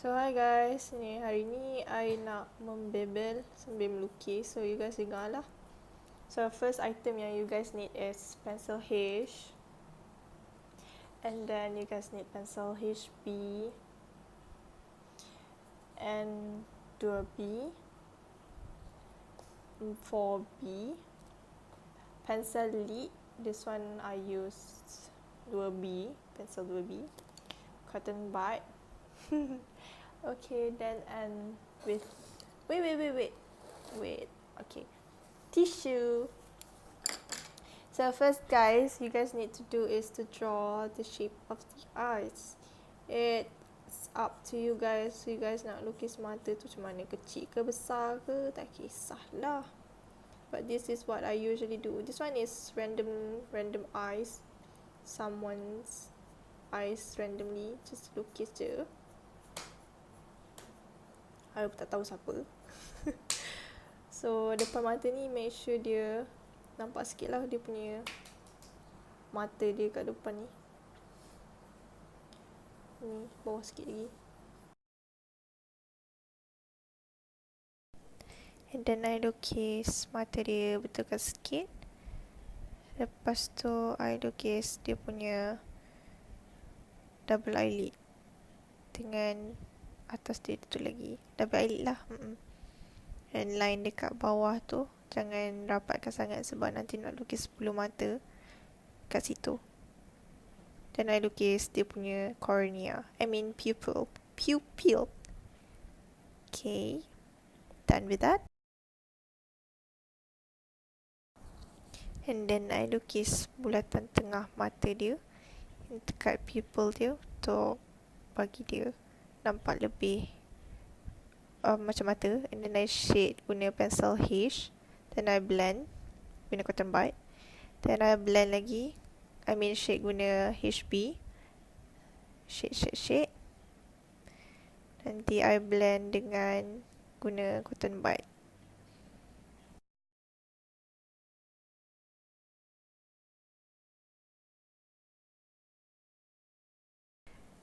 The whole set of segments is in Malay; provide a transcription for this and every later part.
So hi guys, hari ni I nak membebel sambil melukis. So you guys dengar lah. So first item yang you guys need is pencil H. And then you guys need pencil HB. And 2B. 4B. Pencil lead. This one I used 2B. Pencil 2B. Cotton bud. Okay, then and with wait. Okay, tissue. So first, guys, you guys need to do is to draw the shape of the eyes. It's up to you guys. So you guys nak lukis mata tu macam mana, kecil ke besar ke, tak kisahlah. But this is what I usually do. This one is random eyes. Someone's eyes randomly, just lukis je. I tak tahu siapa. So depan mata ni make sure dia nampak sikit lah dia punya mata dia kat depan ni. Ni bawah sikit lagi. And then I lukis mata dia betulkan sikit. Lepas tu I lukis dia punya double eyelid dengan atas dia tu lagi. Double eyelid lah. And line dekat bawah tu jangan rapatkan sangat sebab nanti nak lukis bulu mata kat situ. Dan I lukis dia punya cornea. I mean pupil. Okay. Done with that. And then I lukis bulatan tengah mata dia dekat pupil dia untuk bagi dia nampak lebih macam mata. And then I shade guna pencil H. Then I blend guna cotton bud. Then I blend lagi. I mean shade guna HB. Shade. Nanti I blend dengan guna cotton bud.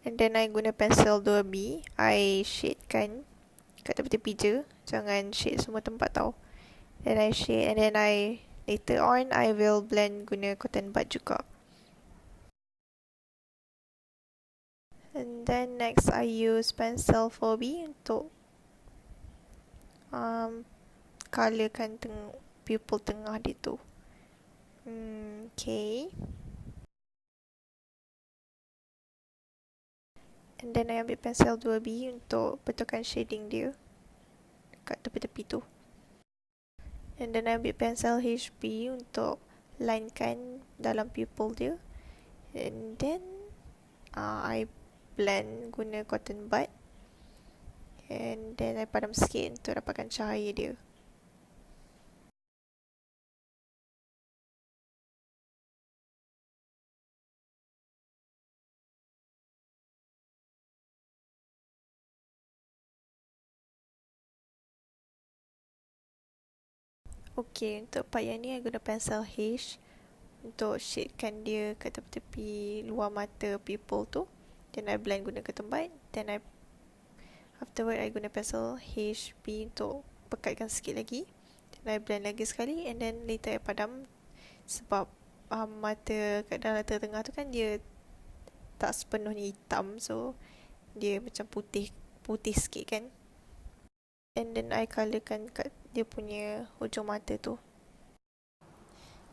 And then I guna pencil 2B. I shadekan kat tepi-tepi je. Jangan shade semua tempat tau. Then I shade and then later on I will blend guna cotton bud juga. And then next I use pencil 4B untuk colourkan pupil tengah dia tu. Okay. And then I ambil pencil 2B untuk betulkan shading dia dekat tepi-tepi tu. And then I ambil pencil HB untuk linekan dalam pupil dia. And then I blend guna cotton bud. And then I padam sikit untuk dapatkan cahaya dia. Okay, untuk part yang ni I guna pencil H untuk shadekan dia kat tepi-tepi luar mata pupil tu. Then I blend guna cotton bud. Then afterward I guna pencil HB untuk pekatkan sikit lagi. Then I blend lagi sekali. And then later I padam. Sebab mata kat dalam tengah tu kan dia tak sepenuhnya hitam. So dia macam putih sikit kan. And then I colourkan kat dia punya hujung mata tu.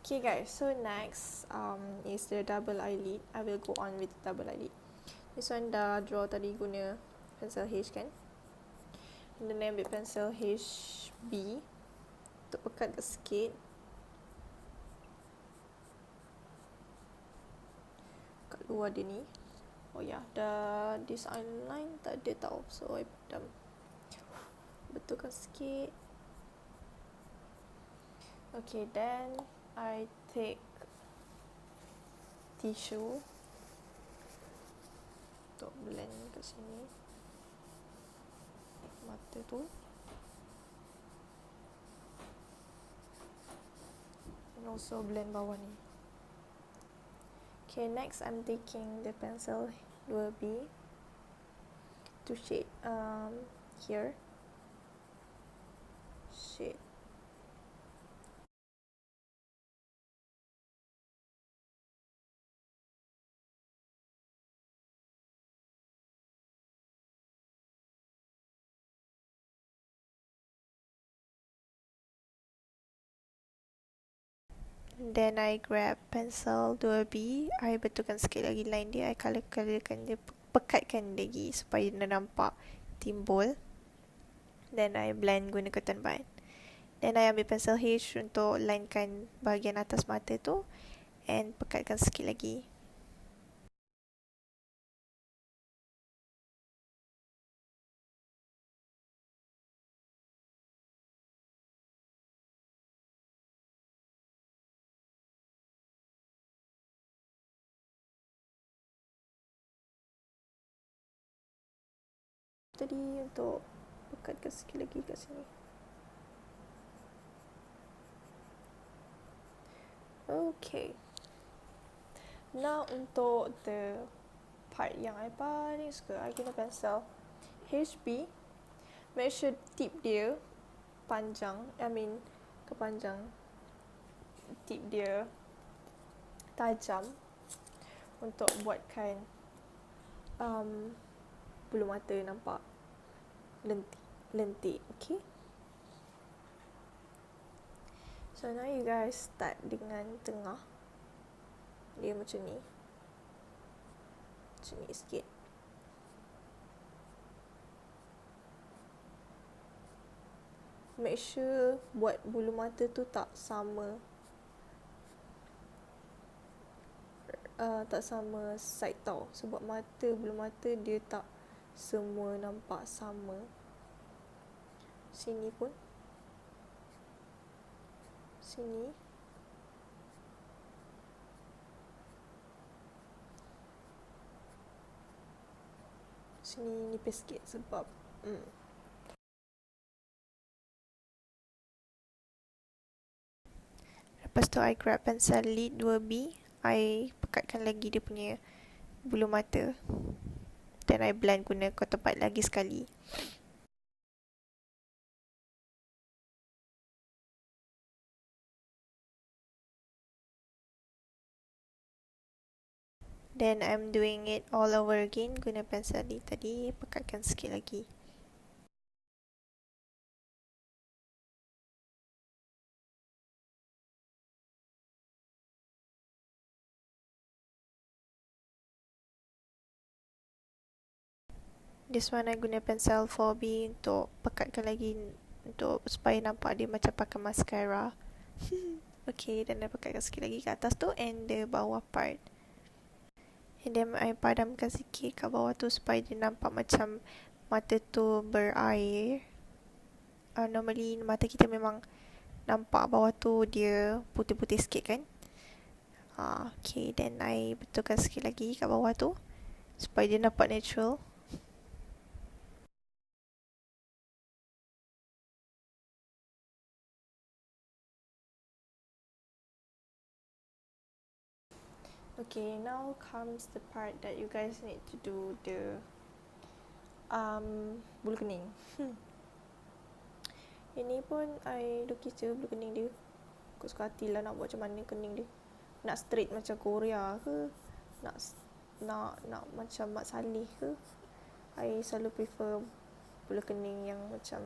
Okay guys, so next is the double eyelid. I will go on with the double eyelid. This one dah draw tadi guna pencil H kan. And then I ambil pencil HB untuk pekat sikit kat luar dia ni. Oh ya, dah this outline tak ada tau. So I padam. Betulkan sikit. Okay, then I take tissue untuk blend kat sini mata tu. And also blend bawah ni. Okay, next I'm taking the pencil 2B to shade here. Shade. Then I grab pensel 2B, I betulkan sikit lagi line dia, I colourkan dia, pekatkan lagi supaya dia nampak timbul. Then I blend guna cotton bud. Then I ambil pensel H untuk linekan bahagian atas mata tu and pekatkan sikit lagi. Tadi untuk pekatkan sikit lagi kat sini. Okay. Now untuk the part yang I paling suka, I guna pensel HB. Make sure tip dia panjang, kepanjang. Tip dia tajam untuk buatkan bulu mata nampak lentik. Okay. So now you guys start dengan tengah. Dia macam ni. Macam ni sikit. Make sure buat bulu mata tu tak sama. Tak sama side tau. Sebab bulu mata dia tak semua nampak sama. Sini pun. Sini. Sini nipis sikit sebab Lepas tu I grab pensel lid 2B, I pekatkan lagi dia punya bulu mata. Then I blend guna cotton bud lagi sekali. Then I'm doing it all over again guna pensel lid tadi, pekatkan sikit lagi. This one I guna pensel 4B untuk pekatkan lagi, untuk supaya nampak dia macam pakai mascara. Okay, dan I pekatkan sikit lagi kat atas tu and the bawah part. And then I padamkan sikit kat bawah tu supaya dia nampak macam mata tu berair. Normally mata kita memang nampak bawah tu dia putih-putih sikit kan. Okay, then I betulkan sikit lagi kat bawah tu supaya dia nampak natural. Okay, now comes the part that you guys need to do the bulu kening. Ini pun I lukis je bulu kening dia. Aku suka hati lah nak buat macam mana kening dia. Nak straight macam Korea ke, nak macam Mak Saleh ke. I selalu prefer bulu kening yang macam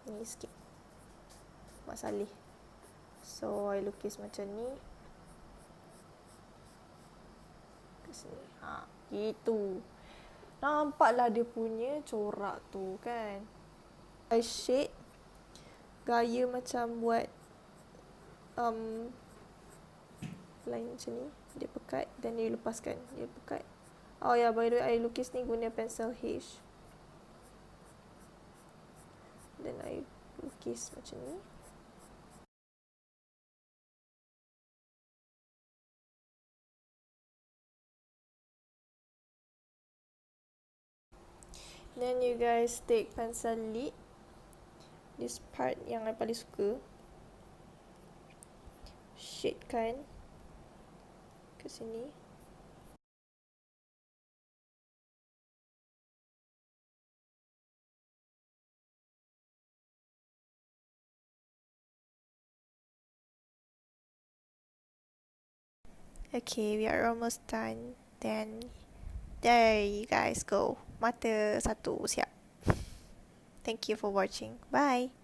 ni sikit, Mak Saleh. So I lukis macam ni kat sini. Gitu. Nampaklah dia punya corak tu kan. I shade gaya macam buat line macam ni. Dia pekat dan dia lepaskan. Dia pekat. Oh ya, by the way, I lukis ni guna pensel H. Dan I lukis macam ni. Then you guys take pencil lid. This part yang I paling suka. Shadekan ke sini. Okay, we are almost done. Then there you guys go. Mata satu siap. Thank you for watching. Bye.